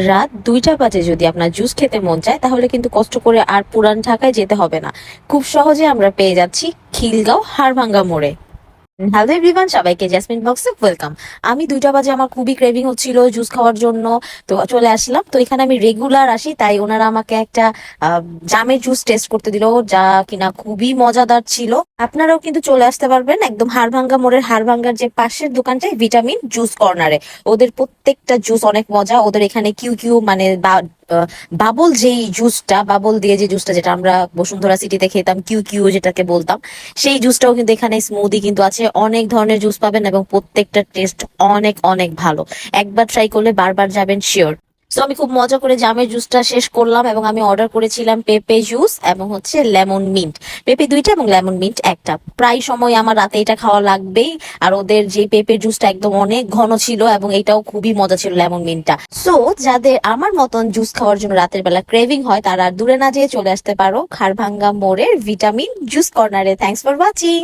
রাত 2টা বাজে যদি আপনার জুস খেতে মন চায় তাহলে কিন্তু কষ্ট করে আর পুরান ঢাকায় যেতে হবে না। খুব সহজে আমরা পেয়ে যাচ্ছি খিলগাঁও হাড়ভাঙ্গা মোড়ে। হ্যালো এভরিওয়ান, সবাইকে জেসমিন বক্সে ওয়েলকাম। আমি 2টা বাজে আমার খুবই ক্রেভিং হচ্ছিল জুস খাওয়ার জন্য, তো চলে আসলাম। তো এখানে আমি রেগুলার আসি, তাই ওনারা আমাকে একটা জামের জুস টেস্ট করতে দিল, যা কিনা খুবই মজাদার ছিল। আপনারাও কিন্তু চলে আসতে পারবেন একদম হাড়ভাঙ্গা মোড়ের হাড়ভাঙ্গার যে পাশের দোকানটায় ভিটামিন জুস কর্নারে। ওদের প্রত্যেকটা জুস অনেক মজা। ওদের এখানে কিউ কিউ মানে বাবল যেই জুসটা, বাবল দিয়ে যে জুসটা যেটা আমরা বসুন্ধরা সিটিতে খেতাম, কিউ কিউ যেটাকে বলতাম, সেই জুসটাও কিন্তু এখানে স্মুদি কিন্তু আছে। অনেক ধরনের জুস পাবেন এবং প্রত্যেকটা টেস্ট অনেক অনেক ভালো। একবার ট্রাই করলে বারবার যাবেন শিওর। সো আমি খুব মজা করে জামের জুসটা শেষ করলাম এবং আমি অর্ডার করেছিলাম পেঁপে জুস এবং হচ্ছে লেমন মিন্ট। পেঁপে 2টা এবং লেমন মিন্ট একটা। প্রায় সময় আমার রাতে এটা খাওয়া লাগবেই। আর ওদের যে পেঁপের জুসটা একদম অনেক ঘন ছিল এবং এটাও খুবই মজা ছিল লেমন মিন্টটা। সো যাদের আমার মতন জুস খাওয়ার জন্য রাতের বেলা ক্রেভিং হয় তারা আর দূরে না যেয়ে চলে আসতে পারো খারভাঙ্গা মোড়ের ভিটামিন জুস কর্নারে। Thanks for watching.